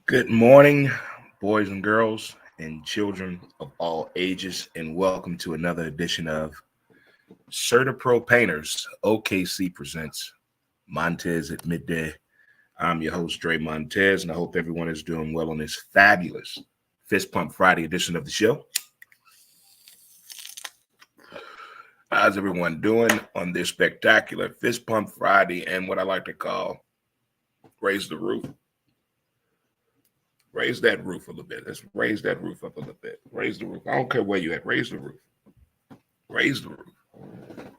Good morning, boys and girls, and children of all ages, and welcome to another edition of CertaPro Painters. OKC presents Montez at midday. I'm your host, Dre Montez, and I hope everyone is doing well on this fabulous Fist Pump Friday edition of the show. How's everyone doing on this spectacular Fist Pump Friday and what I like to call raise the roof? Raise that roof a little bit. Let's raise that roof up a little bit. Raise the roof. I don't care where you're at. Raise the roof. Raise the roof.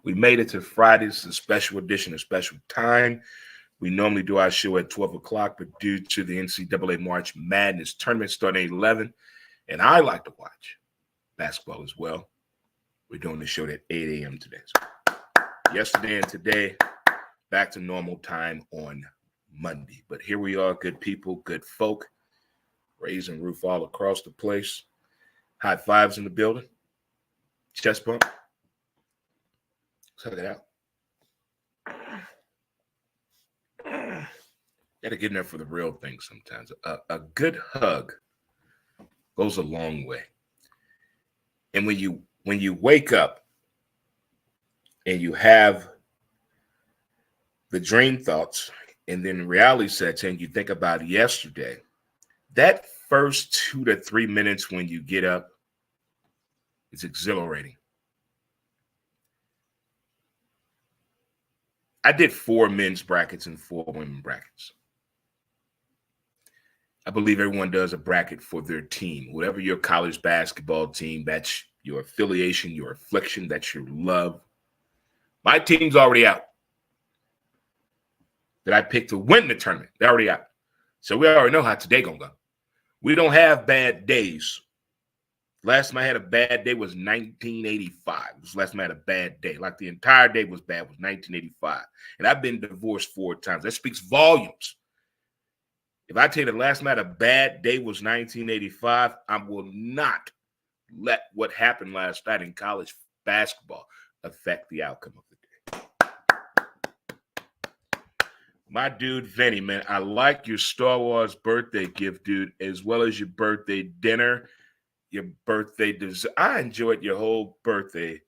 We made it to Friday. It's a special edition, a special time. We normally do our show at 12 o'clock, but due to the NCAA March Madness tournament starting at 11, and I like to watch basketball as well, we're doing the show at 8 a.m. today. So yesterday and today, back to normal time on Monday. But here we are, good people, good folk. Raising roof all across the place. High fives in the building. Chest bump. Check it out. Got to get in there for the real thing sometimes. A good hug goes a long way. And when you wake up and you have the dream thoughts and then reality sets in, you think about yesterday, that first 2 to 3 minutes when you get up is exhilarating. I did 4 men's brackets and 4 women brackets. I believe everyone does a bracket for their team. Whatever your college basketball team, that's your affiliation, your affliction, that's your love. My team's already out. That I picked to win the tournament. They're already out. So we already know how today gonna go. We don't have bad days. Last time I had a bad day was 1985. It was last time I had a bad day. Like the entire day was bad was 1985. And I've been divorced 4 times. That speaks volumes. If I tell you the last time I had a bad day was 1985, I will not let what happened last night in college basketball affect the outcome of the day. My dude, Vinny, man, I like your Star Wars birthday gift, dude, as well as your birthday dinner, your birthday dessert. I enjoyed your whole birthday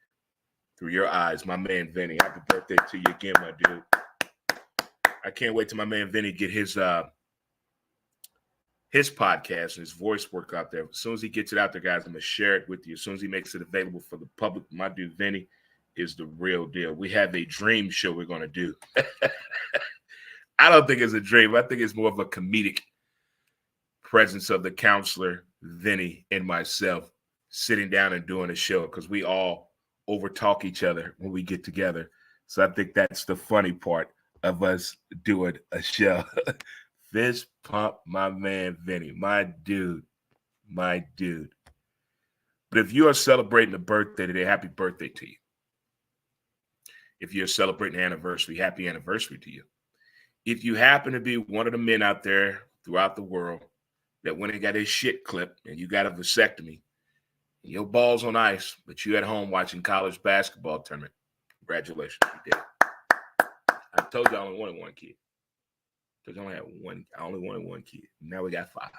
through your eyes, my man, Vinny. Happy birthday to you again, my dude. I can't wait till my man, Vinny, get his podcast and his voice work out there. As soon as he gets it out there, guys, I'm going to share it with you. As soon as he makes it available for the public, my dude, Vinny, is the real deal. We have a dream show we're going to do. I don't think it's a dream. I think it's more of a comedic presence of the counselor, Vinny, and myself sitting down and doing a show because we all overtalk each other when we get together. So I think that's the funny part of us doing a show. Fist pump, my man, Vinny, my dude, my dude. But if you are celebrating a birthday today, happy birthday to you. If you're celebrating an anniversary, happy anniversary to you. If you happen to be one of the men out there throughout the world that went and got his shit clipped and you got a vasectomy, and your ball's on ice, but you at home watching college basketball tournament, congratulations, you did. I told you I only wanted 1 kid. Because I only had one. I only wanted 1 kid. Now we got 5.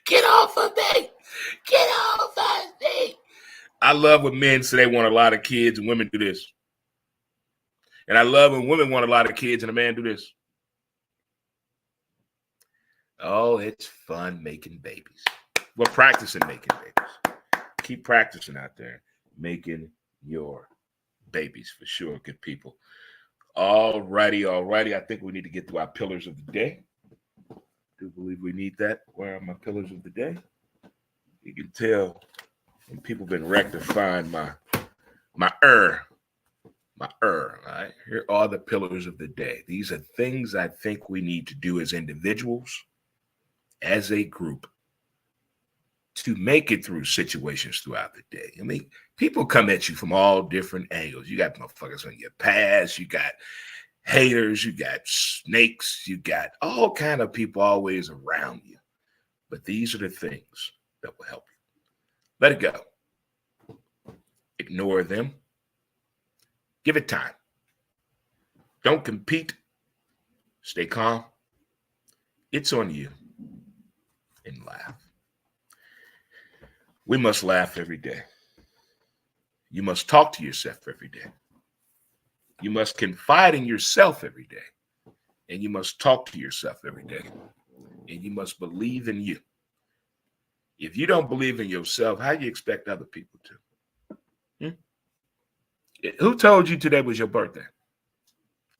Get off of me! Get off of me! I love when men say they want a lot of kids and women do this. And I love when women want a lot of kids and a man do this. Oh, it's fun making babies. We're practicing making babies. Keep practicing out there, making your babies for sure, good people. All righty. I think we need to get to our pillars of the day. I do believe we need that. Where are my pillars of the day? You can tell when people have been rectifying my all right? Here are the pillars of the day. These are things I think we need to do as individuals, as a group, to make it through situations throughout the day. I mean, people come at you from all different angles. You got motherfuckers on your past, you got haters, you got snakes, you got all kind of people always around you. But these are the things that will help you. Let it go. Ignore them. Give it time. Don't compete. Stay calm. It's on you. And laugh. We must laugh every day. You must talk to yourself every day. You must confide in yourself every day. And you must talk to yourself every day. And you must believe in you. If you don't believe in yourself, how do you expect other people to? Who told you today was your birthday?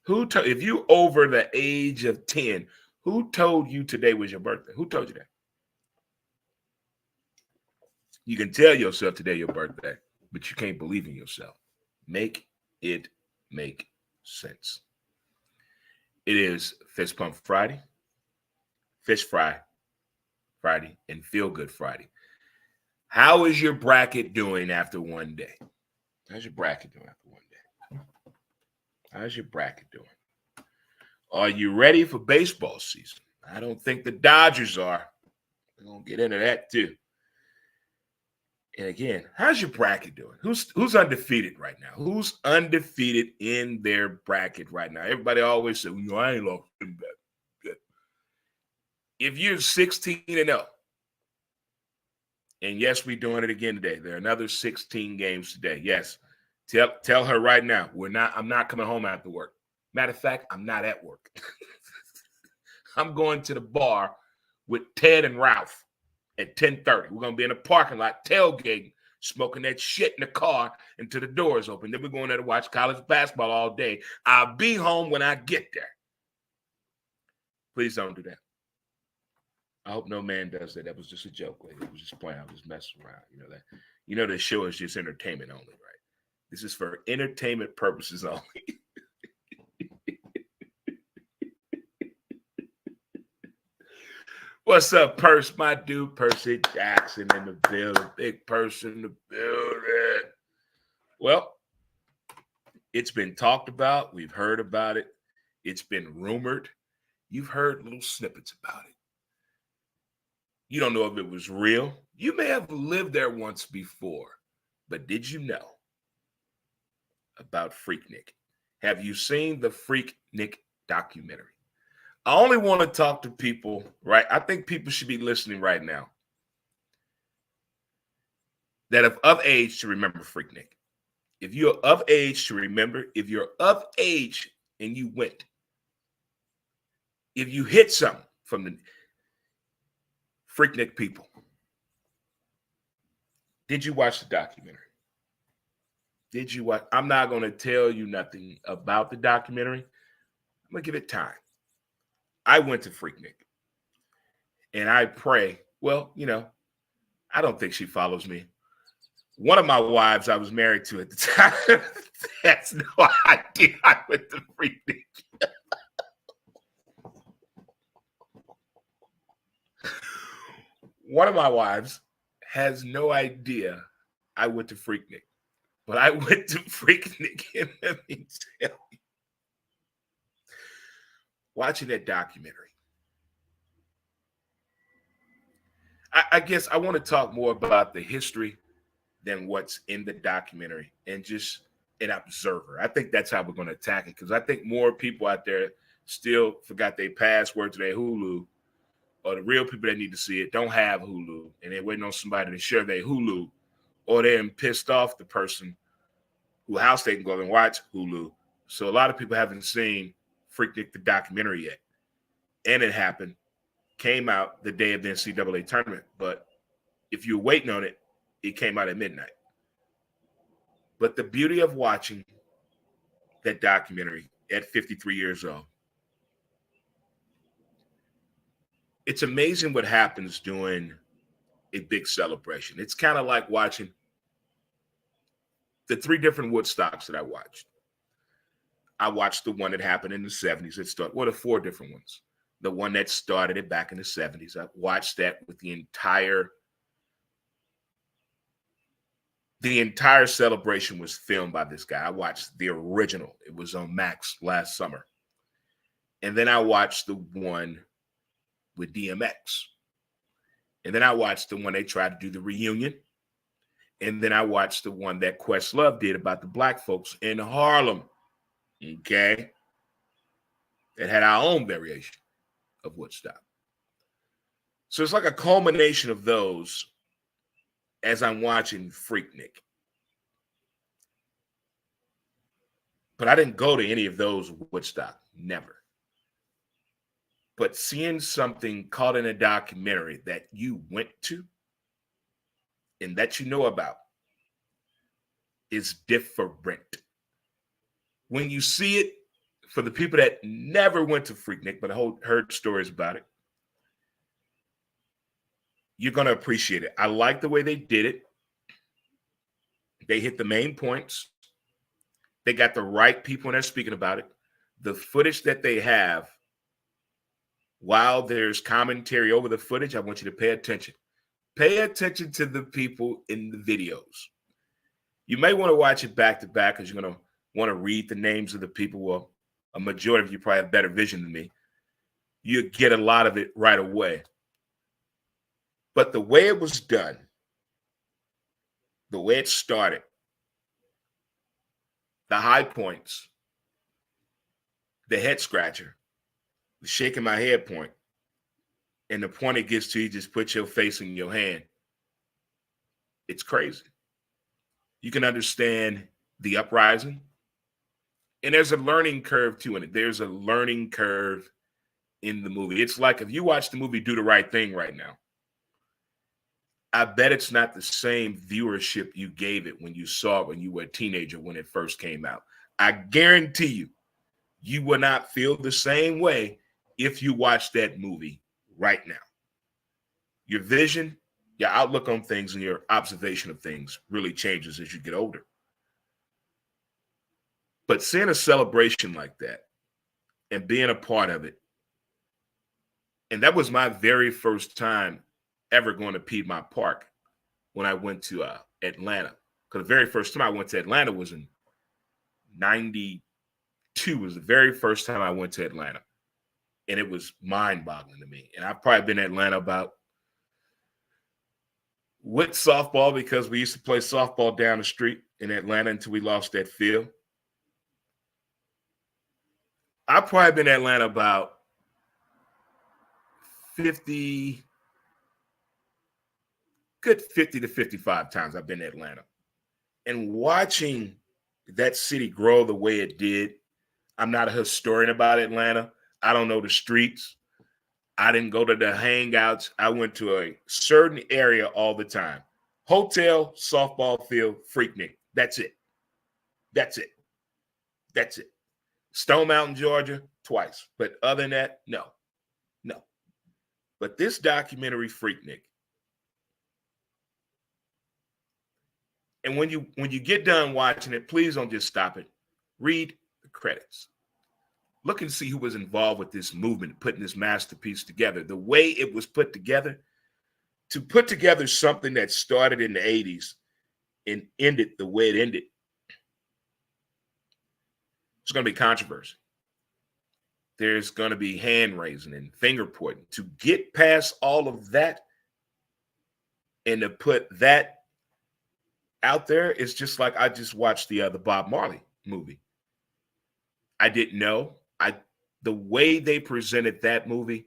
If you over the age of 10, who told you today was your birthday? Who told you that? You can tell yourself today your birthday, but you can't believe in yourself. Make it make sense. It is Fist Pump Friday, Fish Fry Friday, and Feel Good Friday. How is your bracket doing after one day? How's your bracket doing after one day? How's your bracket doing? Are you ready for baseball season? I don't think the Dodgers are. We're going to get into that too. And again, how's your bracket doing? Who's undefeated right now? Who's undefeated in their bracket right now? Everybody always says, I ain't lost. If you're 16-0, and yes, we're doing it again today. There are another 16 games today. Yes. Tell her right now, I'm not coming home after work. Matter of fact, I'm not at work. I'm going to the bar with Ted and Ralph at 10:30. We're going to be in the parking lot tailgating, smoking that shit in the car until the doors open. Then we're going there to watch college basketball all day. I'll be home when I get there. Please don't do that. I hope no man does that. That was just a joke. It was just playing. I was just messing around. You know that. You know the show is just entertainment only, right? This is for entertainment purposes only. What's up, Purse? My dude, Percy Jackson in the building. Big person in the building. Well, it's been talked about. We've heard about it. It's been rumored. You've heard little snippets about it. You don't know if it was real. You may have lived there once before, but did you know about Freaknik? Have you seen the Freaknik documentary? I only want to talk to people, right? I think people should be listening right now that are of age to remember Freaknik. If you're of age to remember, if you're of age and you went, if you hit something from the Freaknik people, did you watch the documentary? Did you watch? I'm not going to tell you nothing about the documentary. I'm going to give it time. I went to Freaknik, and I pray. Well, I don't think she follows me. One of my wives I was married to at the time has no idea I went to Freaknik. One of my wives has no idea I went to Freaknik, but I went to Freaknik, and let me tell you, watching that documentary, I guess I want to talk more about the history than what's in the documentary and just an observer. I think that's how we're going to attack it, because I think more people out there still forgot their password to their Hulu, or the real people that need to see it don't have Hulu, and they're waiting on somebody to share their Hulu, or they're pissed off the person whose house they can go and watch Hulu. So a lot of people haven't seen Freaknik the documentary yet. And it happened, came out the day of the NCAA tournament. But if you're waiting on it, it came out at midnight. But the beauty of watching that documentary at 53 years old, it's amazing what happens during a big celebration. It's kind of like watching the 3 different Woodstocks that I watched. I watched the one that happened in the 70s. The 4 different ones. The one that started it back in the 70s. I watched that with the entire celebration was filmed by this guy. I watched the original. It was on Max last summer. And then I watched the one with DMX. And then I watched the one they tried to do the reunion. And then I watched the one that Questlove did about the black folks in Harlem. Okay? That had our own variation of Woodstock. So it's like a culmination of those as I'm watching Freaknik. But I didn't go to any of those Woodstock, never. But seeing something caught in a documentary that you went to and that you know about is different. When you see it, for the people that never went to Freaknik but heard stories about it, you're going to appreciate it. I like the way they did it. They hit the main points. They got the right people when they're speaking about it. The footage that they have, while there's commentary over the footage, I want you to pay attention. Pay attention to the people in the videos. You may want to watch it back to back because you're going to want to read the names of the people. Well, a majority of you probably have better vision than me. You get a lot of it right away. But the way it was done, the way it started, the high points, the head scratcher, the shaking my head point, and the point it gets to, you just put your face in your hand. It's crazy. You can understand the uprising. And there's a learning curve too in it. There's a learning curve in the movie. It's like if you watch the movie Do the Right Thing right now, I bet it's not the same viewership you gave it when you saw it when you were a teenager when it first came out. I guarantee you, you will not feel the same way if you watch that movie right now. Your vision, your outlook on things, and your observation of things really changes as you get older. But seeing a celebration like that and being a part of it, and that was my very first time ever going to Piedmont Park when I went to Atlanta. Because the very first time I went to Atlanta was in 92. It was the very first time I went to Atlanta. And it was mind-boggling to me. And I've probably been to Atlanta about with softball because we used to play softball down the street in Atlanta until we lost that field. I've probably been to Atlanta about 50 to 55 times I've been to Atlanta. And watching that city grow the way it did, I'm not a historian about Atlanta. I don't know the streets. I didn't go to the hangouts. I went to a certain area all the time. Hotel, softball field, Freaknik. That's it. That's it. That's it. Stone Mountain, Georgia, twice. But other than that, no. No. But this documentary, Freaknik, and when you get done watching it, please don't just stop it. Read the credits. Look and see who was involved with this movement, putting this masterpiece together. The way it was put together, to put together something that started in the 80s and ended the way it ended, it's going to be controversy. There's going to be hand raising and finger pointing. To get past all of that and to put that out there, it's just like I just watched the Bob Marley movie. I didn't know. The way they presented that movie,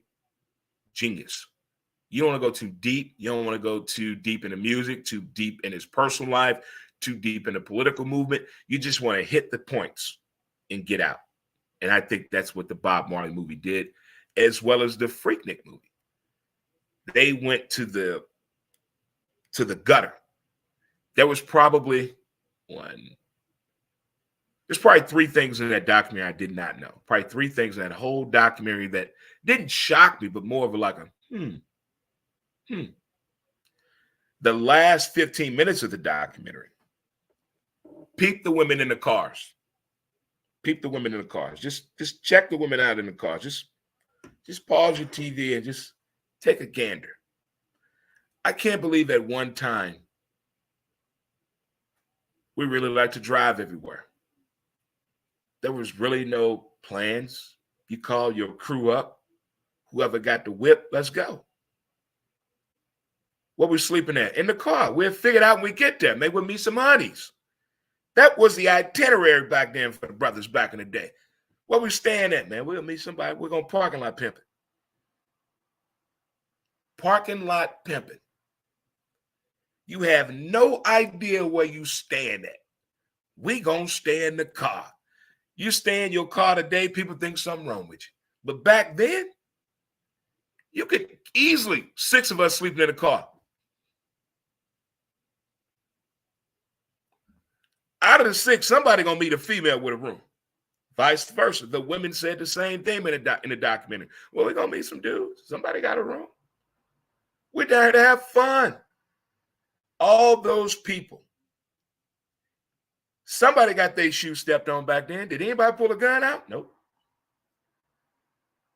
genius. You don't want to go too deep. You don't want to go too deep in the music, too deep in his personal life, too deep in the political movement. You just want to hit the points and get out. And I think that's what the Bob Marley movie did, as well as the Freaknik movie. They went to the gutter. There was probably there's probably three things in that documentary I did not know. Probably three things in that whole documentary that didn't shock me, but more of like a The last 15 minutes of the documentary, peep the women in the cars. Peep the women in the cars. Just check the women out in the cars. Just pause your TV and just take a gander. I can't believe at one time we really like to drive everywhere. There was really no plans. You call your crew up. Whoever got the whip, let's go. Where we sleeping at? In the car. We'll figure it out when we get there. Maybe we'll meet some honeys. That was the itinerary back then for the brothers back in the day. Where we staying at, man? We'll meet somebody. We're going to parking lot pimping. parking lot pimping. You have no idea where you stand at. We gonna stay in the car. You stay in your car today, people think something wrong with you. But back then, you could easily, 6 of us sleeping in a car. Out of the 6, somebody gonna meet a female with a room. Vice versa. The women said the same thing in the documentary. Well, we're gonna meet some dudes. Somebody got a room. We're there to have fun. All those people. Somebody got their shoe stepped on back then. Did anybody pull a gun out? Nope.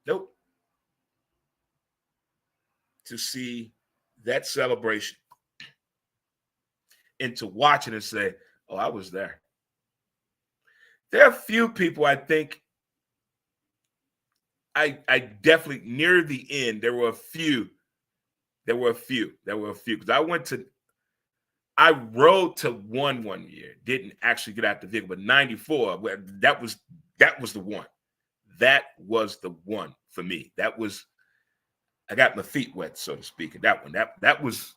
Nope. To see that celebration and to watch it and say, oh, I was there. There are a few people I think I definitely, near the end, there were a few. Because I rode to one year, didn't actually get out the vehicle, but 94, that was the one. That was the one for me. I got my feet wet, so to speak. And that was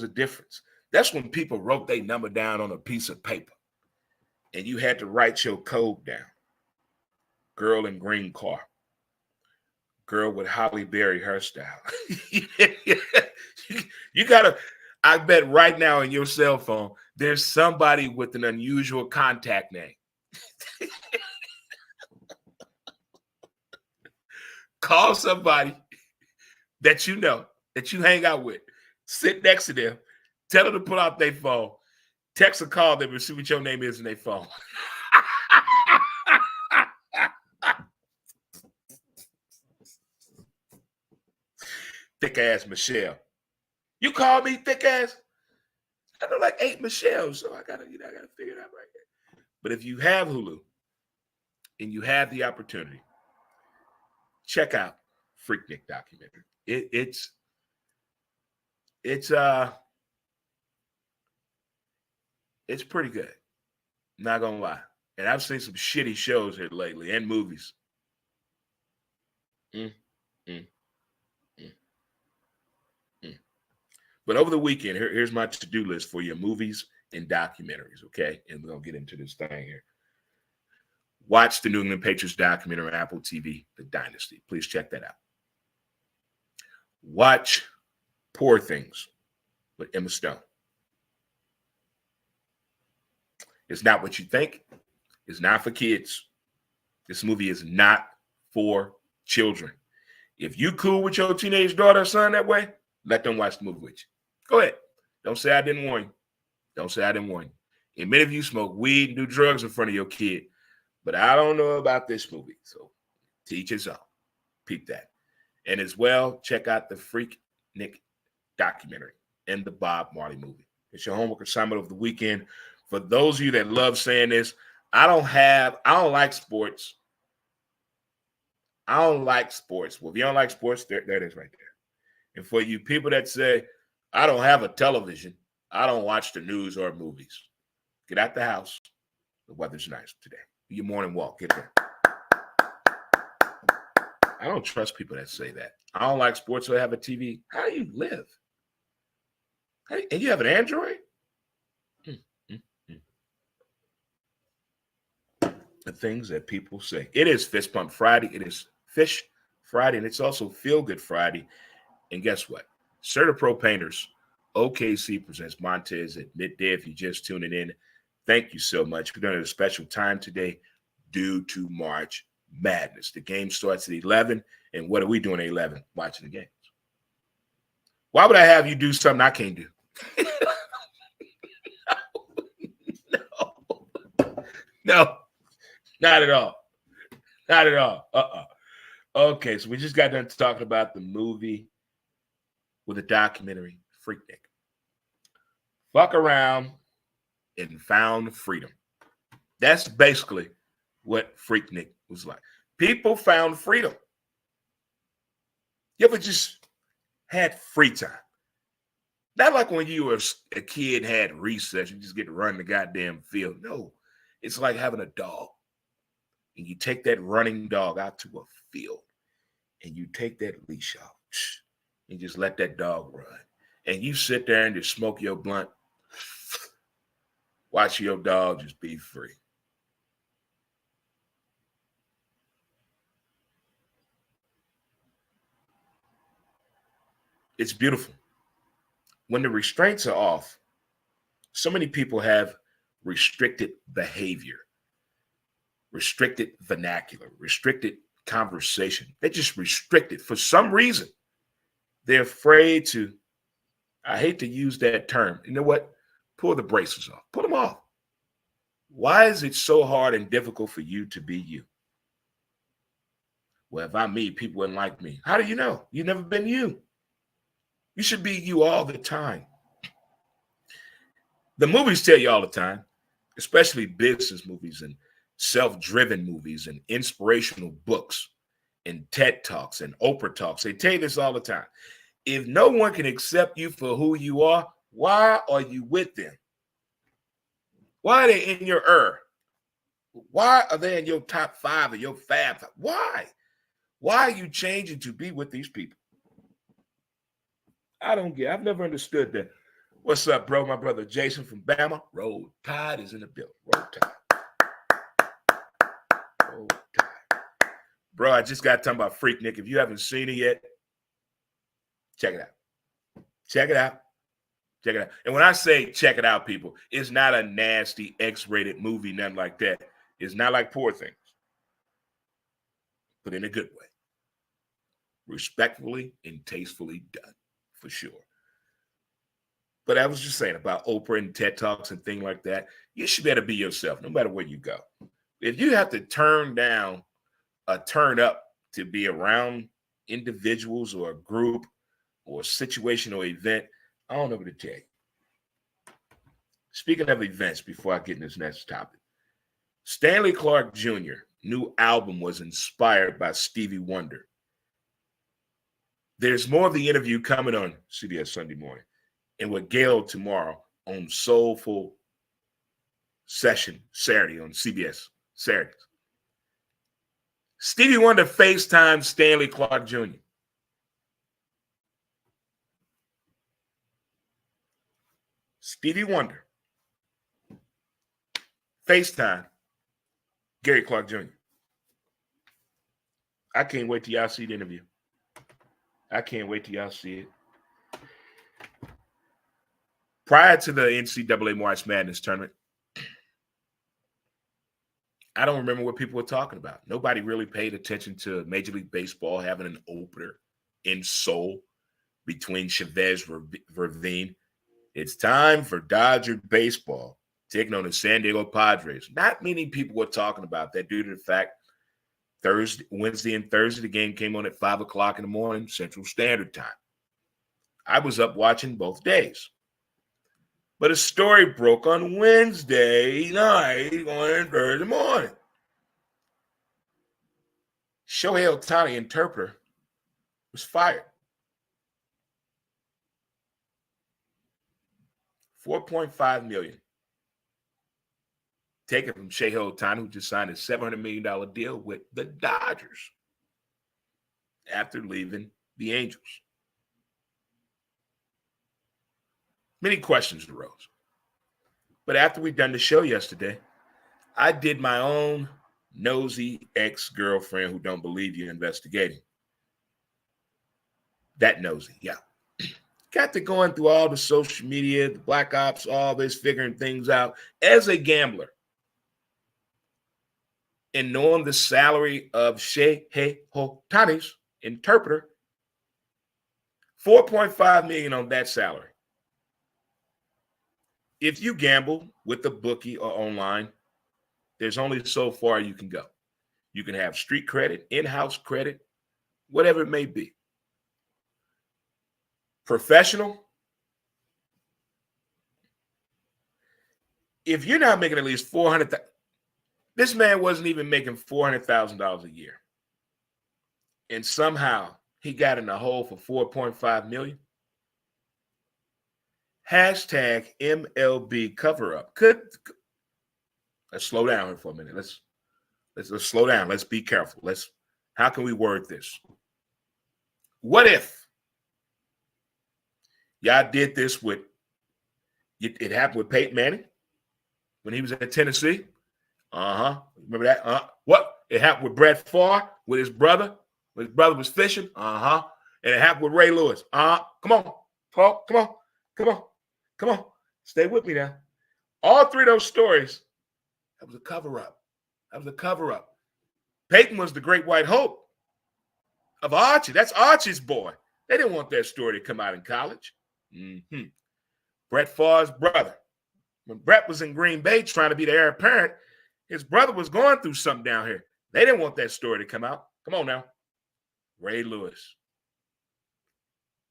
a difference. That's when people wrote their number down on a piece of paper and you had to write your code down. Girl in green car. Girl with Holly Berry hairstyle. You gotta, I bet right now in your cell phone, there's somebody with an unusual contact name. Call somebody that you know, that you hang out with. Sit next to them. Tell them to pull out their phone. Text or call them and see what your name is in their phone. Thick ass Michelle. You call me thick ass? I know like 8 Michelles, so I gotta figure it out right there. But if you have Hulu and you have the opportunity, check out Freaknik documentary. It's pretty good. Not gonna lie. And I've seen some shitty shows here lately and movies. But over the weekend, here's my to-do list for you: movies and documentaries, okay? And we're going to get into this thing here. Watch the New England Patriots documentary on Apple TV, The Dynasty. Please check that out. Watch Poor Things with Emma Stone. It's not what you think. It's not for kids. This movie is not for children. If you cool with your teenage daughter or son that way, let them watch the movie with you. Go ahead. Don't say I didn't warn you. Don't say I didn't warn you. And many of you smoke weed and do drugs in front of your kid. But I don't know about this movie. So teach his own. Peep that. And as well, check out the Freaknik documentary and the Bob Marley movie. It's your homework assignment over the weekend. For those of you that love saying this, I don't like sports. I don't like sports. Well, if you don't like sports, there it is right there. And for you people that say, I don't have a television, I don't watch the news or movies, get out the house. The weather's nice today. Do your morning walk. Get there. I don't trust people that say that. I don't like sports or have a TV. How do you live? And you have an Android? The things that people say. It is Fist Pump Friday. It is Fish Friday. And it's also Feel Good Friday. And guess what? CertaPro Painters, OKC presents Montez at midday. If you're just tuning in, thank you so much. We're doing a special time today due to March Madness. The game starts at 11. And what are we doing at 11? Watching the games. Why would I have you do something I can't do? No, not at all. Not at all. Okay, so we just got done talking about the movie with a documentary, Freaknik. Fuck around and found freedom. That's basically what Freaknik was like. People found freedom. You ever just had free time? Not like when you were a kid, had recess, you just get to run the goddamn field. No, it's like having a dog. And you take that running dog out to a field take that leash off and just let that dog run. And you sit there and just smoke your blunt, watch your dog just be free. It's beautiful. When the restraints are off, so many people have restricted behavior, restricted vernacular, restricted conversation. They just restrict it for some reason. They're afraid to, I hate to use that term. You know what? Pull the braces off. Put them off. Why is it so hard and difficult for you to be you? Well, if I'm me, people wouldn't like me. How do you know? You've never been you. You should be you all the time. The movies tell you all the time, especially business movies and self-driven movies and inspirational books and TED Talks and Oprah Talks. They tell you this all the time. If no one can accept you for who you are, why are you with them? Why are they in your Why are they in your top 5 or your fab? Why? Why are you changing to be with these people? I don't get it. I've never understood that. What's up, bro? My brother Jason from Bama. Roll Tide is in the building. Roll Tide. Roll Tide. Bro, I just got talking about Freaknik. If you haven't seen it yet, check it out. Check it out. Check it out. And when I say check it out, people, it's not a nasty X-rated movie, nothing like that. It's not like Poor Things, but in a good way. Respectfully and tastefully done, for sure. But I was just saying about Oprah and TED Talks and things like that. You should better be yourself, no matter where you go. If you have to turn down a turn up to be around individuals or a group or a situation or event, I don't know what to tell you. Speaking of events, before I get in this next topic, Stanley Clarke Jr. new album was inspired by Stevie Wonder. There's more of the interview coming on CBS Sunday Morning and with Gail tomorrow on Soulful Session Saturday on CBS Saturdays. Stevie Wonder FaceTimed Stanley Clarke Jr. Stevie Wonder FaceTime Gary Clark Jr. I can't wait till y'all see the interview. I can't wait till y'all see it. Prior to the NCAA March Madness tournament, I don't remember what people were talking about. Nobody really paid attention to Major League Baseball having an opener in Seoul between Chavez Ravine. It's time for Dodger baseball taking on the San Diego Padres. Not many people were talking about that due to the fact Wednesday and Thursday, the game came on at 5 o'clock in the morning, Central Standard Time. I was up watching both days. But a story broke on Wednesday night on Thursday morning. Shohei Ohtani, interpreter, was fired. $4.5 million. Taken from Shohei Ohtani, who just signed a $700 million deal with the Dodgers after leaving the Angels. Many questions arose. But after we'd done the show yesterday, I did my own nosy ex-girlfriend who don't believe you investigating. That nosy, yeah. Got to going through all the social media, the Black Ops, all this, figuring things out as a gambler. And knowing the salary of Shohei Ohtani's interpreter, $4.5 million on that salary. If you gamble with the bookie or online, there's only so far you can go. You can have street credit, in-house credit, whatever it may be. Professional, if you're not making at least $400,000, this man wasn't even making $400,000 a year. And somehow he got in the hole for $4.5 million. Hashtag MLB cover up. Let's slow down here for a minute. Let's slow down. Let's be careful. How can we word this? What if y'all did this with, it happened with Peyton Manning when he was at Tennessee? Remember that? What? It happened with Brett Favre with his brother. When his brother was fishing. And it happened with Ray Lewis. Come on, Paul. Come on. Stay with me now. All three of those stories, that was a cover-up. Peyton was the great white hope of Archie. That's Archie's boy. They didn't want that story to come out in college. Brett Favre's brother. When Brett was in Green Bay trying to be the heir apparent, his brother was going through something down here. They didn't want that story to come out. Come on now. Ray Lewis.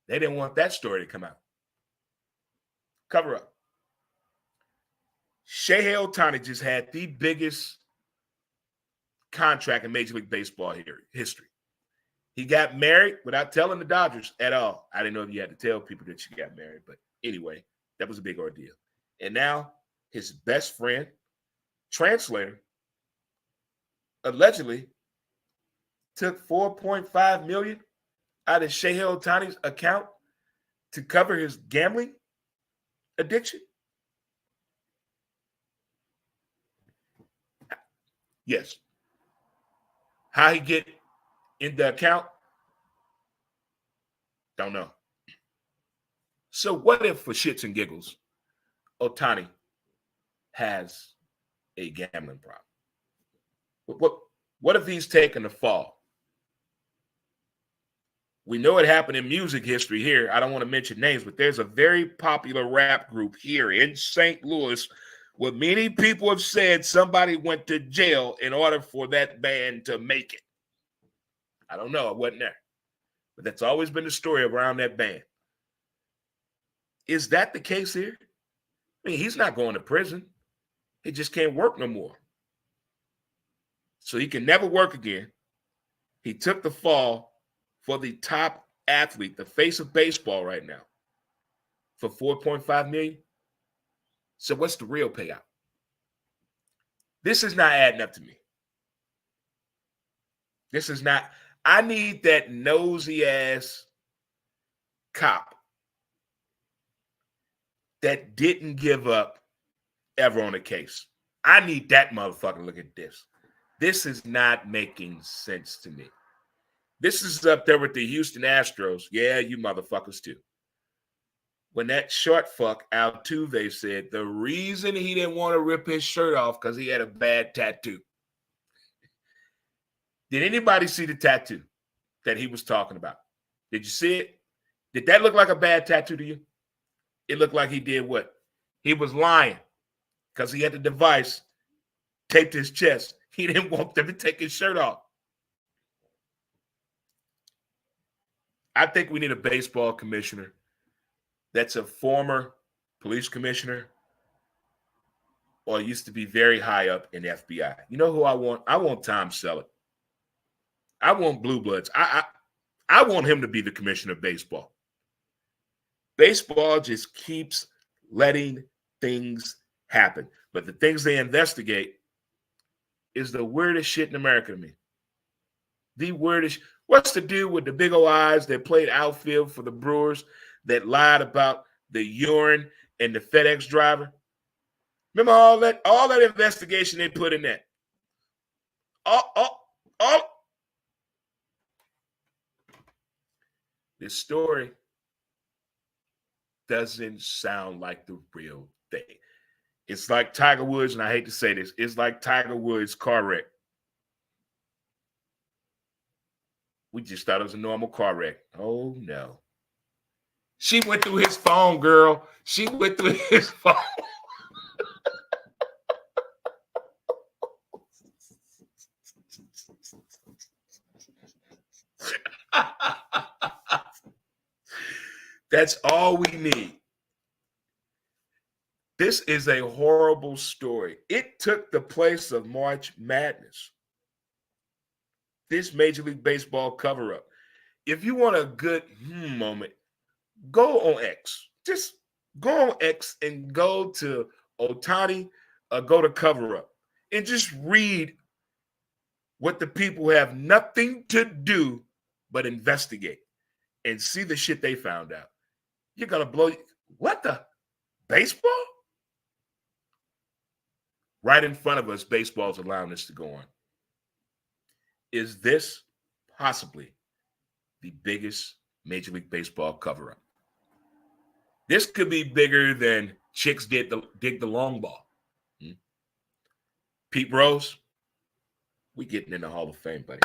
They didn't want that story to come out. Cover up. Shohei Ohtani just had the biggest contract in Major League Baseball history. He got married without telling the Dodgers at all. I didn't know if you had to tell people that you got married, but anyway, that was a big ordeal. And now his best friend, translator, allegedly took $4.5 million out of Shohei Ohtani's account to cover his gambling addiction. Yes. How he get in the account? Don't know. So what if, for shits and giggles, Ohtani has a gambling problem? What if he's taking the fall? We know it happened in music history here. I don't want to mention names, but there's a very popular rap group here in St. Louis where many people have said somebody went to jail in order for that band to make it. I don't know. I wasn't there. But that's always been the story around that band. Is that the case here? I mean, he's not going to prison. He just can't work no more. So he can never work again. He took the fall for the top athlete, the face of baseball right now, for $4.5 million. So what's the real payout? This is not adding up to me. This is not. I need that nosy ass cop that didn't give up ever on a case. I need that motherfucker to look at this. This is not making sense to me. This is up there with the Houston Astros. Yeah, you motherfuckers too. When that short fuck Altuve said the reason he didn't want to rip his shirt off because he had a bad tattoo. Did anybody see the tattoo that he was talking about? Did you see it? Did that look like a bad tattoo to you? It looked like he did what? He was lying because he had the device taped to his chest. He didn't want them to take his shirt off. I think we need a baseball commissioner that's a former police commissioner or used to be very high up in the FBI. You know who I want? I want Tom Selleck. I want Blue Bloods. I want him to be the commissioner of baseball. Baseball just keeps letting things happen. But the things they investigate is the weirdest shit in America to me. The weirdest. What's the deal with the big old eyes that played outfield for the Brewers that lied about the urine and the FedEx driver? Remember all that investigation they put in that? This story doesn't sound like the real thing. It's like Tiger Woods, and I hate to say this, it's like Tiger Woods' car wreck. We just thought it was a normal car wreck. Oh, no. She went through his phone, girl. She went through his phone. That's all we need. This is a horrible story. It took the place of March Madness. This Major League Baseball cover-up. If you want a good moment, go on X. Just go on X and go to Ohtani or go to cover-up and just read what the people have nothing to do but investigate. and see the shit they found out. You're going to blow. What the? Baseball? Right in front of us, baseball's allowing this to go on. Is this possibly the biggest Major League Baseball cover-up? This could be bigger than chicks dig the long ball. Pete Rose, we getting in the Hall of Fame, buddy.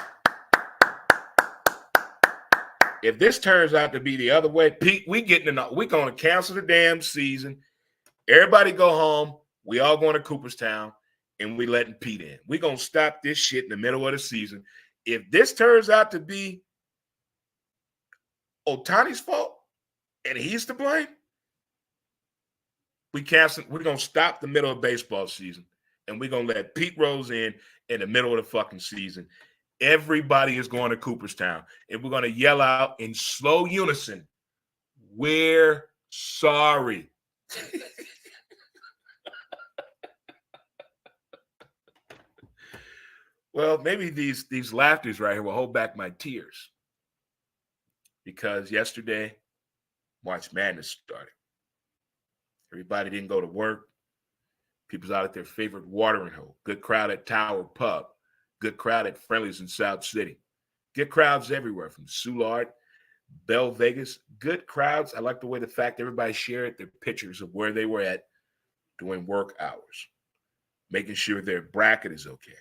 If this turns out to be the other way, Pete, we going to cancel the damn season. Everybody go home. We all going to Cooperstown, and we letting Pete in. We going to stop this shit in the middle of the season. If this turns out to be Ohtani's fault and he's to blame, we're going to stop the middle of baseball season, and we're going to let Pete Rose in the middle of the fucking season. Everybody is going to Cooperstown, and we're going to yell out in slow unison, "We're sorry." Well, maybe these laughters right here will hold back my tears, because yesterday, March Madness started. Everybody didn't go to work. People's out at their favorite watering hole. Good crowd at Tower Pub. Good crowd at Friendly's in South City. Good crowds everywhere, from Soulard, Bell Vegas. Good crowds. I like the way the fact everybody shared their pictures of where they were at during work hours, making sure their bracket is okay.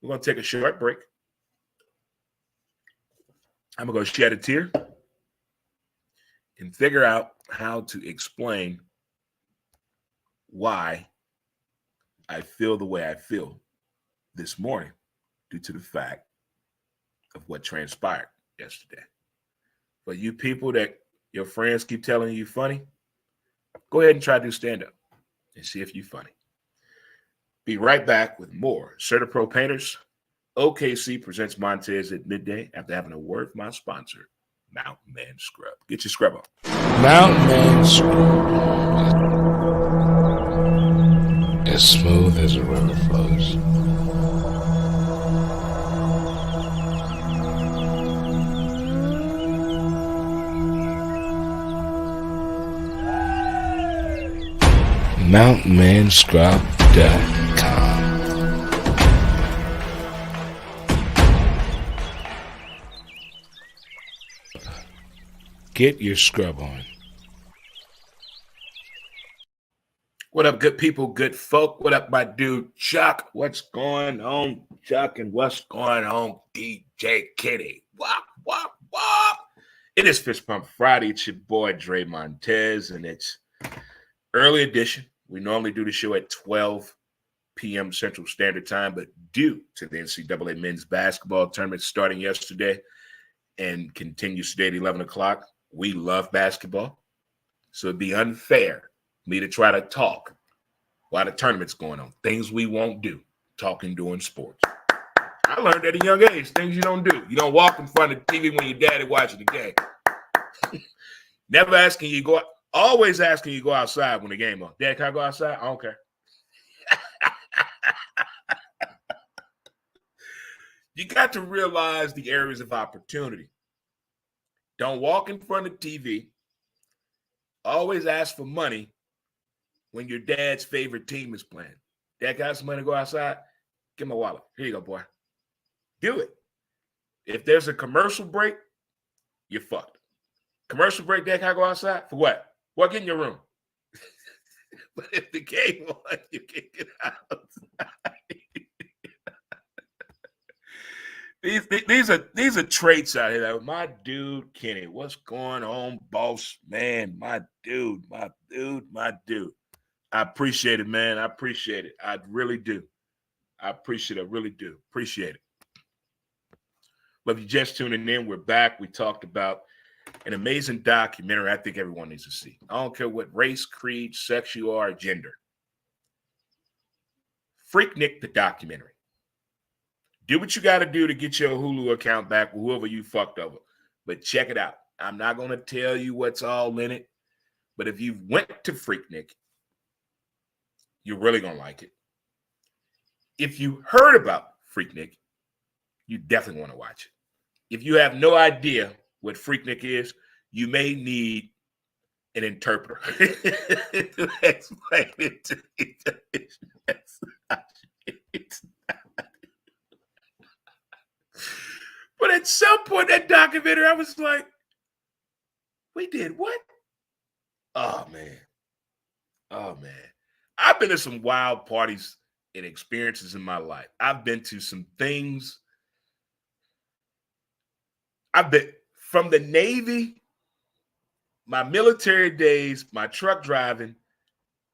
We're going to take a short break. I'm going to go shed a tear and figure out how to explain why I feel the way I feel this morning due to the fact of what transpired yesterday. For you people that your friends keep telling you funny, go ahead and try to do stand-up and see if you're funny. Be right back with more CertaPro Painters. OKC presents Montez at midday after having a word from my sponsor, Mountain Man Scrub. Get your scrub on. Mountain Man Scrub. As smooth as a river flows. MountainManScrub.com. Get your scrub on. What up, good people, good folk? What up, my dude, Chuck? What's going on, Chuck? And what's going on, DJ Kitty? Wop, wop, wop. It is Fist Pump Friday. It's your boy, Dre Montez, and it's early edition. We normally do the show at 12 p.m. Central Standard Time, but due to the NCAA men's basketball tournament starting yesterday and continues today at 11 o'clock, we love basketball. So it'd be unfair for me to try to talk while the tournament's going on. Things we won't do, talking during sports. I learned at a young age, things you don't do. You don't walk in front of the TV when your daddy watching the game. Never asking you go out. Always asking you go outside when the game on. Dad, can I go outside? I don't care. You got to realize the areas of opportunity. Don't walk in front of TV. Always ask for money when your dad's favorite team is playing. Dad, got some money to go outside? Give my wallet. Here you go, boy. Do it. If there's a commercial break, you're fucked. Commercial break, Dad, can I go outside? For what? Well, get in your room. But if the game on, you can't get outside. These are traits out here. Like, my dude, Kenny, what's going on, boss man? My dude. I appreciate it, man. I appreciate it. I really do. I appreciate it. I really do. Appreciate it. But if you're just tuning in, we're back. We talked about an amazing documentary I think everyone needs to see. I don't care what race, creed, sex you are, or gender. Freaknik, the documentary. Do what you got to do to get your Hulu account back with whoever you fucked over. But check it out. I'm not going to tell you what's all in it. But if you went to Freaknik, you're really going to like it. If you heard about Freaknik, you definitely want to watch it. If you have no idea what Freaknik is, you may need an interpreter to explain it to you. But at some point, that documentary, I was like, we did what? Oh, man. Oh, man. I've been to some wild parties and experiences in my life. I've been to some things. I've been from the Navy, my military days, my truck driving,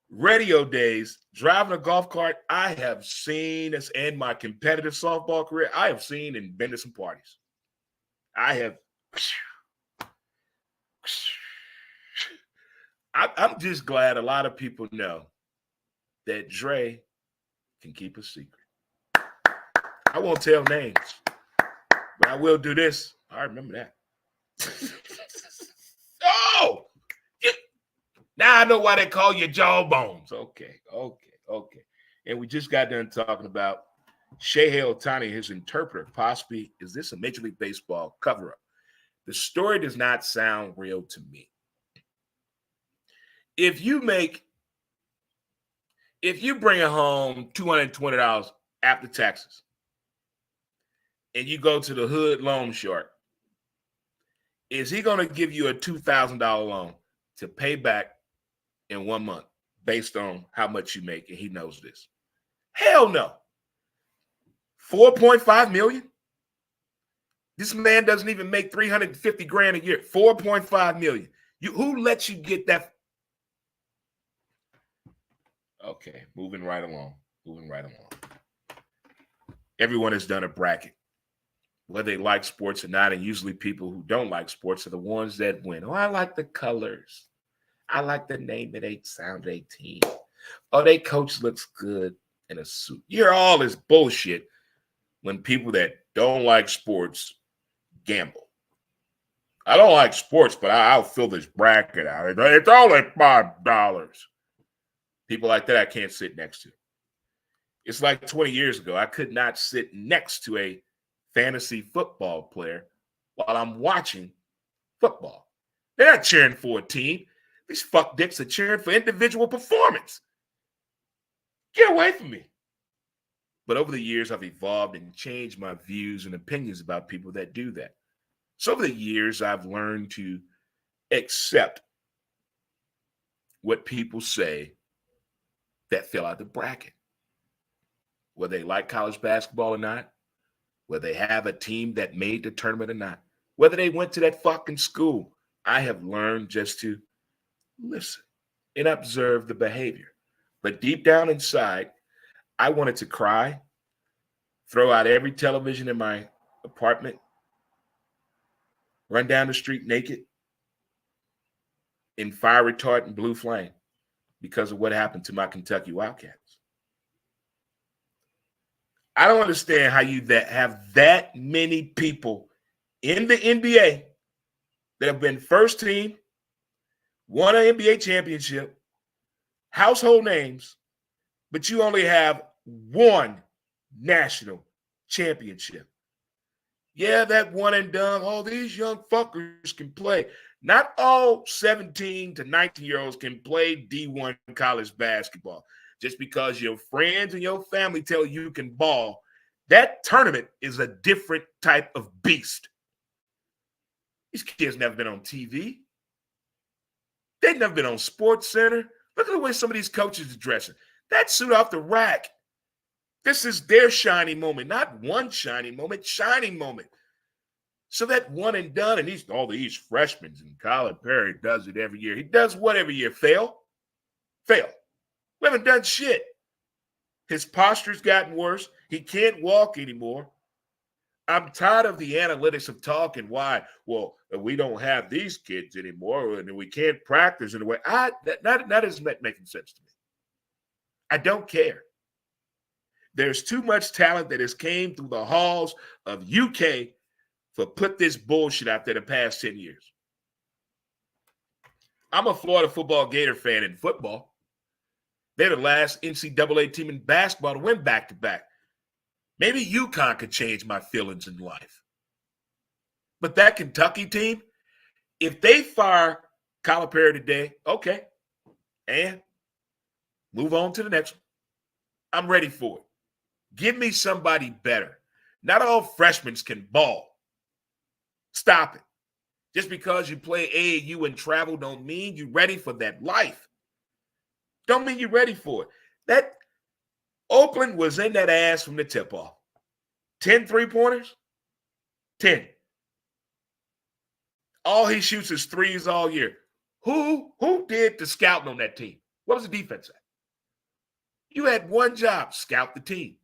radio days, driving a golf cart. I have seen this, and my competitive softball career, I have seen and been to some parties. I have. I'm just glad a lot of people know that Dre can keep a secret. I won't tell names, but I will do this. I remember that. Oh, now I know why they call you jawbones. Okay. And we just got done talking about Shohei Ohtani, his interpreter. Possibly, is this a Major League Baseball cover-up? The story does not sound real to me. If you bring home $220 after taxes and you go to the hood loan shark, is he going to give you a $2,000 loan to pay back in 1 month based on how much you make? And he knows this. Hell no. 4.5 million? This man doesn't even make 350 grand a year. 4.5 million. Who lets you get that? Okay, moving right along. Everyone has done a bracket, whether they like sports or not, and usually people who don't like sports are the ones that win. Oh, I like the colors. I like the name of they sound 18. Oh, they coach looks good in a suit. You hear all this bullshit when people that don't like sports gamble. I don't like sports, but I'll fill this bracket out. It's only $5. People like that I can't sit next to. It's like 20 years ago. I could not sit next to a fantasy football player while I'm watching football. They're not cheering for a team. These fuck dicks are cheering for individual performance. Get away from me. But over the years, I've evolved and changed my views and opinions about people that do that. So over the years, I've learned to accept what people say that fill out the bracket. Whether they like college basketball or not, whether they have a team that made the tournament or not, whether they went to that fucking school, I have learned just to listen and observe the behavior. But deep down inside, I wanted to cry, throw out every television in my apartment, run down the street naked in fire retardant blue flame because of what happened to my Kentucky Wildcats. I don't understand how you have that many people in the NBA that have been first team, won an NBA championship, household names, but you only have one national championship. Yeah, that one and done. All these young fuckers can play. Not all 17 to 19-year-olds can play D1 college basketball. Just because your friends and your family tell you can ball, that tournament is a different type of beast. These kids never been on TV. They've never been on Sports Center. Look at the way some of these coaches are dressing. That suit off the rack. This is their shiny moment, not one shiny moment, shining moment. So that one and done, and all these freshmen in college, Perry does it every year. He does what every year? Fail. We haven't done shit. His posture's gotten worse. He can't walk anymore. I'm tired of the analytics of talking why, well, we don't have these kids anymore and we can't practice in a way. That isn't making sense to me. I don't care. There's too much talent that has came through the halls of UK for put this bullshit out there the past 10 years. I'm a Florida football Gator fan in football. They're the last NCAA team in basketball to win back-to-back. Maybe UConn could change my feelings in life. But that Kentucky team, if they fire Calipari today, okay, and move on to the next one. I'm ready for it. Give me somebody better. Not all freshmen can ball. Stop it. Just because you play AAU and travel don't mean you're ready for that life. Don't mean you're ready for it. That Oakland was in that ass from the tip-off. 10 3-pointers? 10. All he shoots is threes all year. Who did the scouting on that team? What was the defense at? You had one job, scout the team.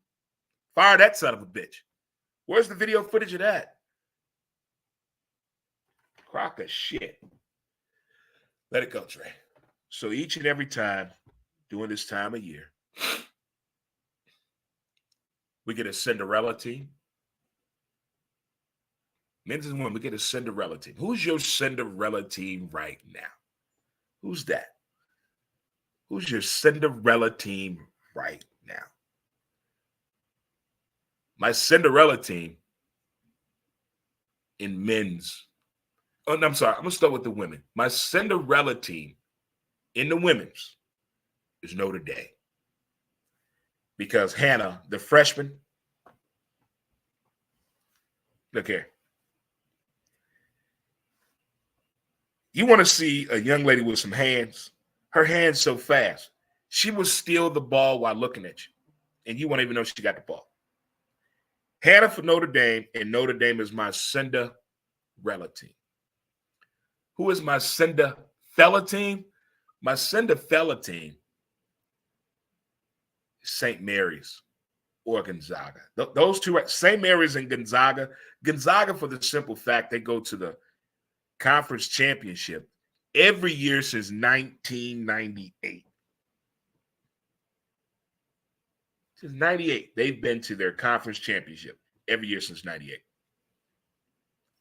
Fire that son of a bitch. Where's the video footage of that? Crock of shit. Let it go, Trey. So each and every time during this time of year, we get a Cinderella team. Men's and women, we get a Cinderella team. Who's your Cinderella team right now? Who's that? Who's your Cinderella team right now? My Cinderella team in men's. Oh, no, I'm sorry. I'm going to start with the women. My Cinderella team in the women's is Notre Dame. Because Hannah, the freshman, look here. You want to see a young lady with some hands? Her hands so fast. She will steal the ball while looking at you. And you won't even know she got the ball. Hannah for Notre Dame, and Notre Dame is my Cinderella team. Who is my Cinderella team? My Cinderella team is St. Mary's or Gonzaga. Those two, St. Mary's and Gonzaga. Gonzaga for the simple fact they go to the conference championship every year since 1998. Since 98, they've been to their conference championship every year since 98.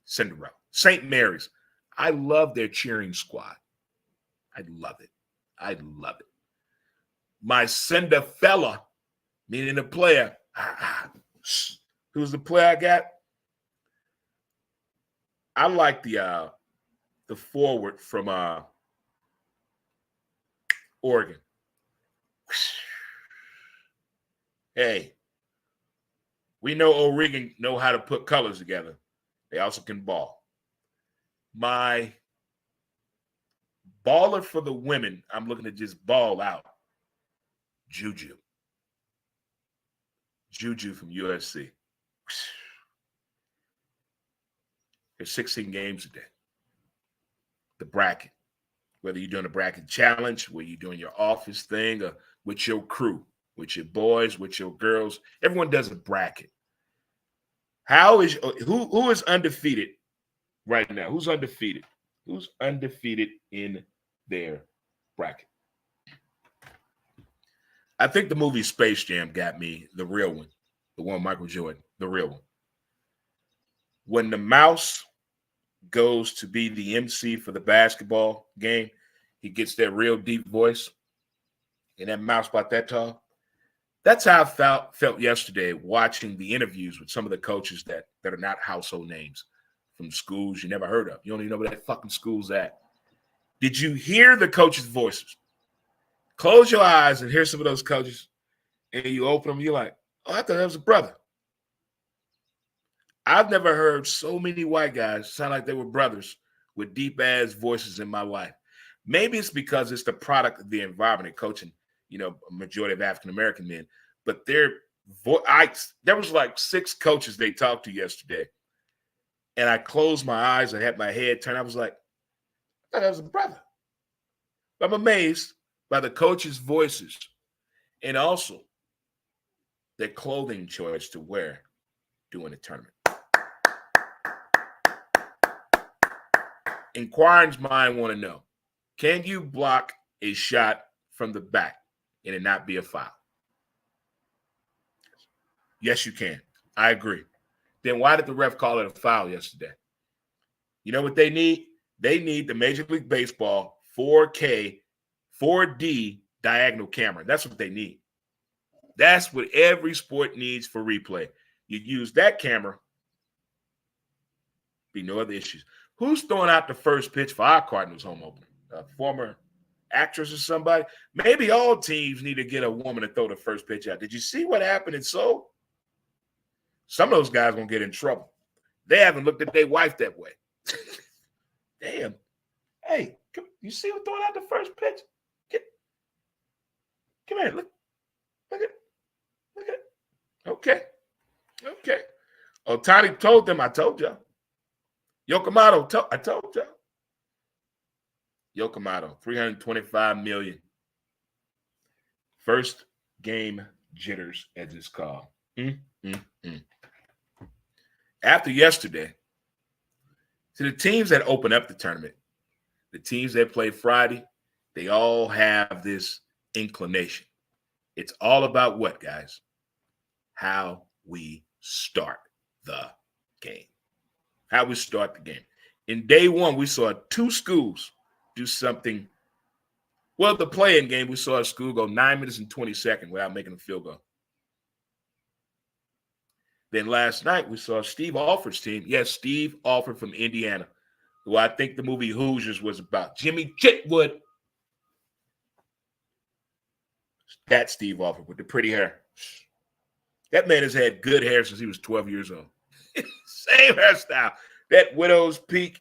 Cinderella. St. Mary's. I love their cheering squad. I love it. I love it. My Cinderella, meaning the player. Who's the player I got? I like the forward from Oregon. Hey, we know Oregon know how to put colors together. They also can ball. My baller for the women, I'm looking to just ball out. Juju. Juju from USC. There's 16 games a day. The bracket. Whether you're doing a bracket challenge, whether you're doing your office thing, or with your crew, with your boys, with your girls, everyone does a bracket. Who is undefeated right now? Who's undefeated? Who's undefeated in their bracket? I think the movie Space Jam got me, the real one, the one Michael Jordan, the real one. When the mouse goes to be the MC for the basketball game, he gets that real deep voice, and that mouse about that tall. That's how I felt yesterday watching the interviews with some of the coaches that are not household names from schools you never heard of. You don't even know where that fucking school's at. Did you hear the coaches' voices? Close your eyes and hear some of those coaches, and you open them, you're like, oh, I thought that was a brother. I've never heard so many white guys sound like they were brothers with deep-ass voices in my life. Maybe it's because it's the product of the environment and coaching, a majority of African-American men. But there was like 6 coaches they talked to yesterday. And I closed my eyes and had my head turned. I was like, I thought that was a brother. I'm amazed by the coaches' voices and also their clothing choice to wear during the tournament. Inquiring mind want to know, can you block a shot from the back and it not be a foul? Yes, you can. I agree. Then why did the ref call it a foul yesterday? You know what they need? They need the Major League Baseball 4K, 4D diagonal camera. That's what they need. That's what every sport needs for replay. You use that camera Be no other issues. Who's throwing out the first pitch for our Cardinals home opener? A former actress or somebody? Maybe all teams need to get a woman to throw the first pitch out. Did you see what happened in Seoul? Some of those guys going to get in trouble. They haven't looked at their wife that way. Damn. Hey, you see who throwing out the first pitch? Come here. Look at it. Okay. Otani told them, I told y'all. Yokomato, I told y'all. Yokomato, $325 million. First game jitters, as it's called. After yesterday, to the teams that open up the tournament, the teams that play Friday, they all have this inclination. It's all about what, guys? How we start the game. How we start the game. In day one, we saw two schools do something. Well, the play-in game, we saw a school go 9 minutes and 20 seconds without making a field goal. Then last night, we saw Steve Alford's team. Yes, Steve Alford from Indiana, who I think the movie Hoosiers was about. Jimmy Chitwood. That's Steve Alford with the pretty hair. That man has had good hair since he was 12 years old. Same hairstyle. That widow's peak,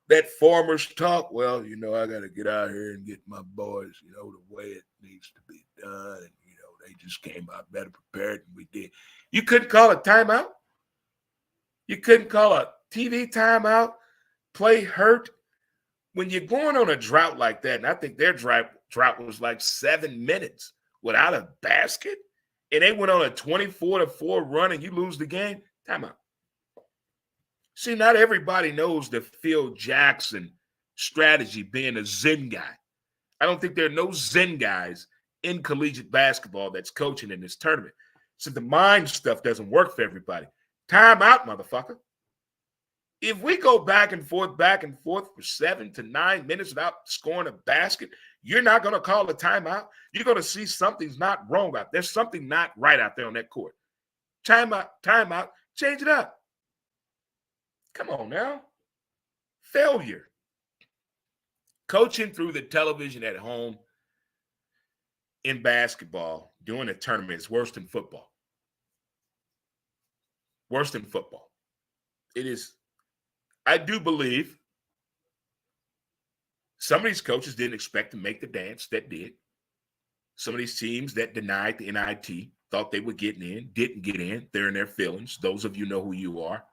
that farmer's talk. Well, I got to get out here and get my boys, the way it needs to be done. And, they just came out better prepared than we did. You couldn't call a timeout. You couldn't call a TV timeout. Play hurt. When you're going on a drought like that, and I think their drought was like 7 minutes without a basket, and they went on a 24-4 run and you lose the game, timeout. See, not everybody knows the Phil Jackson strategy being a Zen guy. I don't think there are no Zen guys in collegiate basketball that's coaching in this tournament. So the mind stuff doesn't work for everybody. Timeout, motherfucker. If we go back and forth for 7 to 9 minutes without scoring a basket, you're not going to call a timeout. You're going to see something's not wrong out there. There's something not right out there on that court. Timeout, change it up. Come on now. Failure. Coaching through the television at home in basketball during a tournament is worse than football. Worse than football. It is. I do believe some of these coaches didn't expect to make the dance that did. Some of these teams that denied the NIT thought they were getting in, didn't get in. They're in their feelings. Those of you know who you are.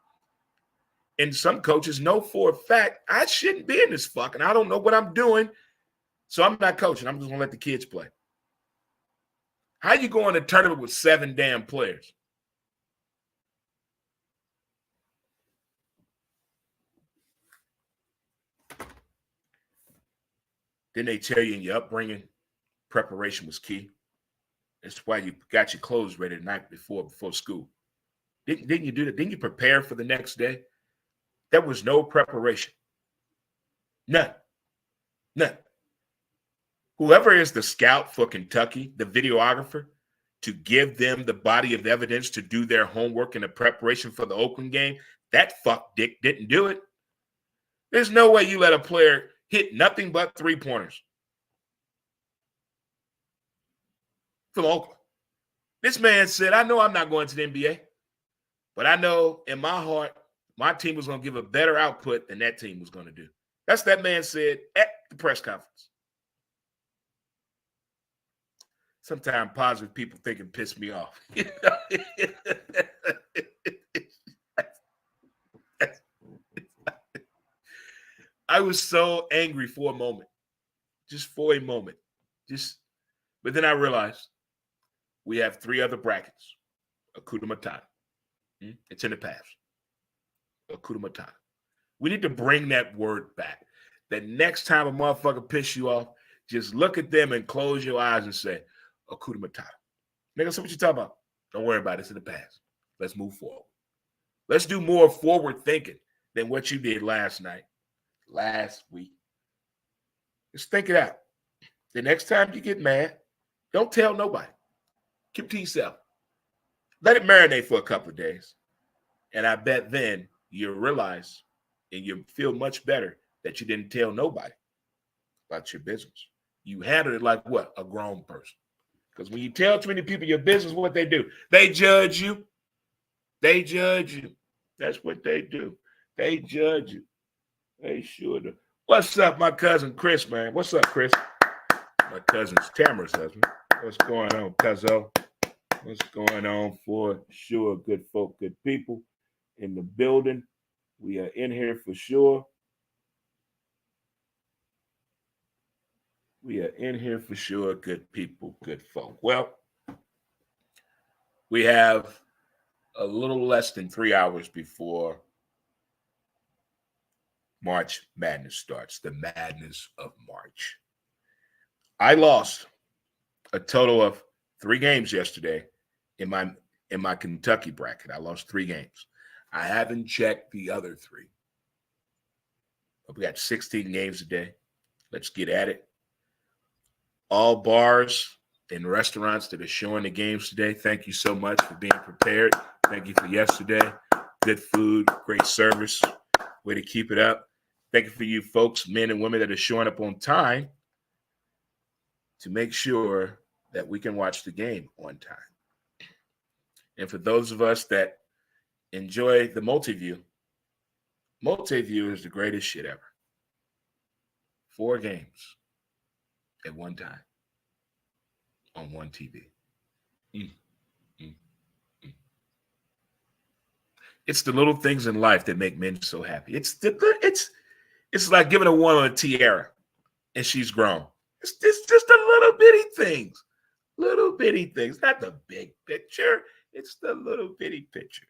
And some coaches know for a fact, I shouldn't be in this fucking. I don't know what I'm doing. So I'm not coaching. I'm just going to let the kids play. How you go in a tournament with 7 damn players? Then they tell you in your upbringing, preparation was key. That's why you got your clothes ready the night before school. Didn't you do that? Didn't you prepare for the next day? There was no preparation. None. Whoever is the scout for Kentucky, the videographer, to give them the body of evidence to do their homework in the preparation for the Oakland game, that fuck dick didn't do it. There's no way you let a player hit nothing but 3-pointers from Oakland. This man said, I know I'm not going to the NBA, but I know in my heart, my team was going to give a better output than that team was going to do. That's that man said at the press conference. Sometimes positive people think it piss me off. I was so angry for a moment. Just for a moment. But then I realized we have 3 other brackets. Akuta Matata. It's in the past. Akuta Matata. We need to bring that word back. That next time a motherfucker piss you off, just look at them and close your eyes and say, Akuta Matata. Nigga, so what you talking about? Don't worry about it. It's in the past. Let's move forward. Let's do more forward thinking than what you did last week. Just think it out. The next time you get mad, don't tell nobody. Keep it to yourself. Let it marinate for a couple of days. And I bet then you'll realize And you feel much better that you didn't tell nobody about your business. You handled it like what? A grown person. Because when you tell too many people your business, what they do? They judge you. They judge you. That's what they do. They judge you. They sure do. What's up, my cousin Chris, man? What's up, Chris? My cousin's Tamara's husband. What's going on, cuzzo? What's going on for sure? Good folk, good people in the building. We are in here for sure. We are in here for sure. Good people, good folk. Well, we have a little less than 3 hours before March Madness starts, the madness of March. I lost a total of 3 games yesterday in my Kentucky bracket. I lost 3 games. I haven't checked the other 3. But we got 16 games today. Let's get at it. All bars and restaurants that are showing the games today, thank you so much for being prepared. Thank you for yesterday. Good food, great service. Way to keep it up. Thank you for you folks, men and women that are showing up on time to make sure that we can watch the game on time. And for those of us that enjoy the multi-view is the greatest shit ever. 4 games at one time on one TV. It's the little things in life that make men so happy. It's like giving a woman a tiara and she's grown. It's just the little bitty things, not the big picture. It's the little bitty picture.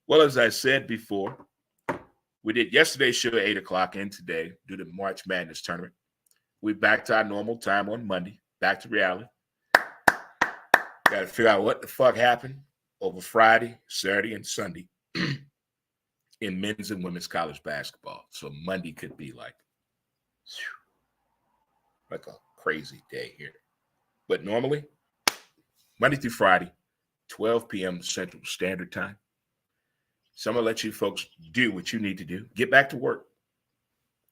Well, as I said before, we did yesterday's show at 8 o'clock and today due to the March Madness tournament. We're back to our normal time on Monday, back to reality. Got to figure out what the fuck happened over Friday, Saturday, and Sunday in men's and women's college basketball. So Monday could be like a crazy day here. But normally, Monday through Friday, 12 p.m. Central Standard Time. So I'm going to let you folks do what you need to do. Get back to work.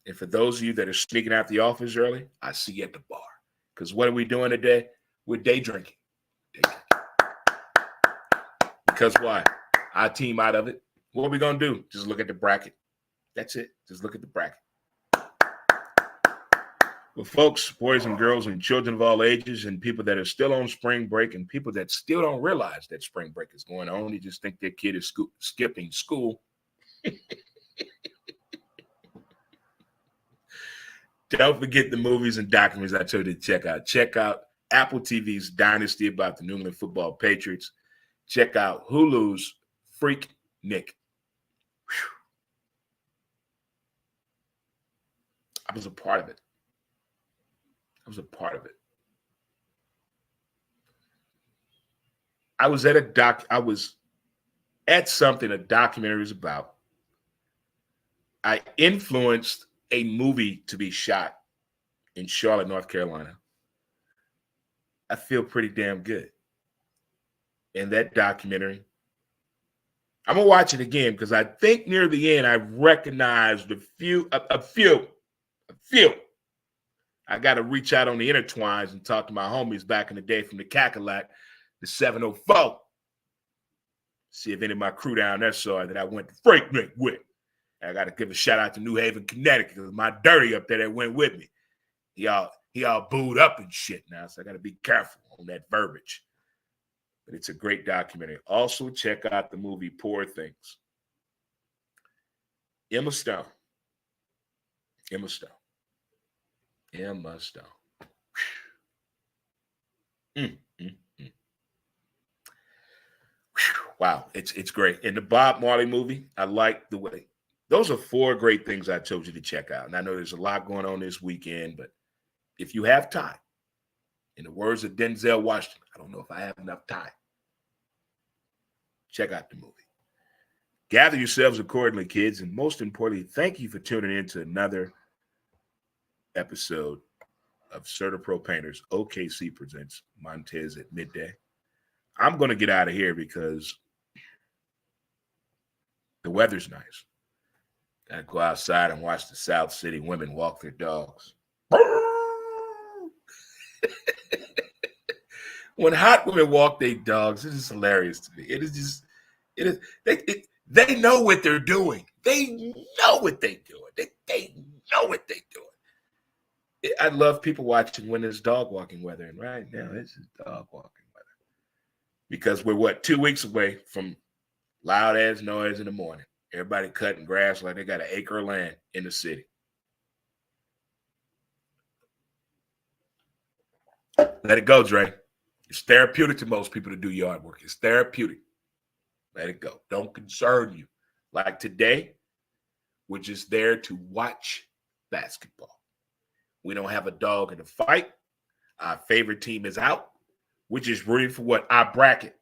And for those of you that are sneaking out the office early, I see you at the bar. Because what are we doing today? We're day drinking. Because why? Our team out of it. What are we going to do? Just look at the bracket. That's it. Just look at the bracket. Well, folks, boys and girls and children of all ages and people that are still on spring break and people that still don't realize that spring break is going on. They just think their kid is skipping school. Don't forget the movies and documentaries I told you to check out. Check out Apple TV's Dynasty about the New England Football Patriots. Check out Hulu's Freak Nick. Whew. I was a part of it. I was at something a documentary is about. I influenced a movie to be shot in Charlotte, North Carolina. I feel pretty damn good. And that documentary, I'm going to watch it again because I think near the end I recognized a few. I got to reach out on the intertwines and talk to my homies back in the day from the Cackalack, the 704. See if any of my crew down there saw it that I went to Freaknik with. I got to give a shout out to New Haven, Connecticut, because my dirty up there that went with me. He all booed up and shit now, so I got to be careful on that verbiage. But it's a great documentary. Also, check out the movie Poor Things. Emma Stone. Wow, it's great. And the Bob Marley movie, I like the way. Those are 4 great things I told you to check out. And I know there's a lot going on this weekend, but if you have time, in the words of Denzel Washington, I don't know if I have enough time. Check out the movie. Gather yourselves accordingly, kids. And most importantly, thank you for tuning in to another episode of CertaPro Painters. OKC presents Montez at midday. I'm going to get out of here because the weather's nice. I go outside and watch the South City women walk their dogs. When hot women walk their dogs, it is hilarious to me. It is they know what they're doing. They know what they're doing. They know what they're doing. I love people watching when it's dog walking weather, and right now it's just dog walking weather. Because we're 2 weeks away from loud ass noise in the morning. Everybody cutting grass like they got an acre of land in the city. Let it go, Dre. It's therapeutic to most people to do yard work. It's therapeutic. Let it go. Don't concern you. Like today, we're just there to watch basketball. We don't have a dog in the fight. Our favorite team is out. We're just rooting for what? Our bracket.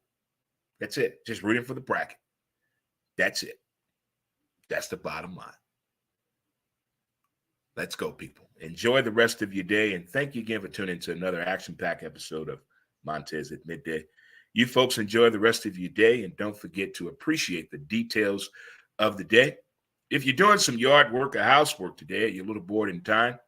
That's it. Just rooting for the bracket. That's it. That's the bottom line. Let's go, people. Enjoy the rest of your day, and thank you again for tuning into another action-packed episode of Montez at Midday. You folks enjoy the rest of your day, and don't forget to appreciate the details of the day. If you're doing some yard work or housework today, and you're a little bored in time,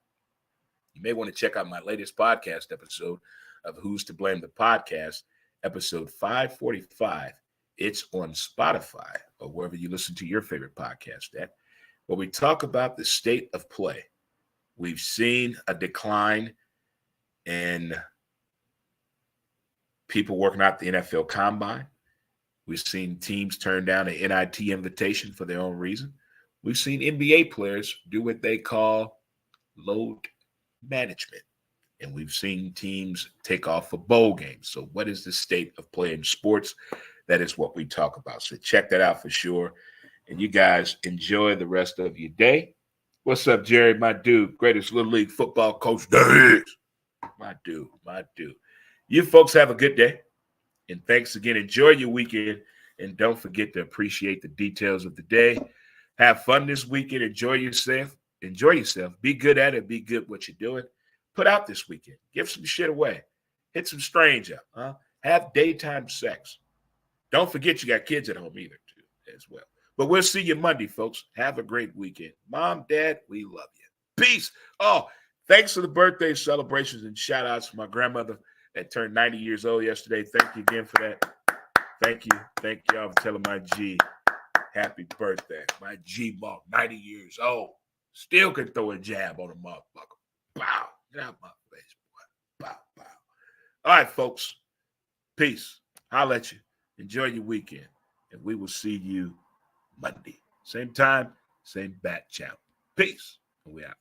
you may want to check out my latest podcast episode of Who's to Blame the Podcast, episode 545. It's on Spotify or wherever you listen to your favorite podcast at, where we talk about the state of play. We've seen a decline in people working out the NFL Combine. We've seen teams turn down an NIT invitation for their own reason. We've seen NBA players do what they call load management. And we've seen teams take off for bowl games. So what is the state of play in sports? That is what we talk about. So check that out for sure. And you guys enjoy the rest of your day. What's up, Jerry? My dude, greatest Little League football coach there is. My dude. You folks have a good day. And thanks again. Enjoy your weekend. And don't forget to appreciate the details of the day. Have fun this weekend. Enjoy yourself. Be good at it. Be good what you're doing. Put out this weekend. Give some shit away. Hit some strange up. Huh? Have daytime sex. Don't forget you got kids at home either, too, as well. But we'll see you Monday, folks. Have a great weekend. Mom, Dad, we love you. Peace. Oh, thanks for the birthday celebrations and shout-outs to my grandmother that turned 90 years old yesterday. Thank you again for that. Thank you. Thank y'all for telling my G happy birthday. My G Mark, 90 years old. Still can throw a jab on a motherfucker. Bow. Get out my face, boy. Bow, bow. All right, folks. Peace. I'll let you. Enjoy your weekend. And we will see you Monday. Same time, same bat channel. Peace. And we out.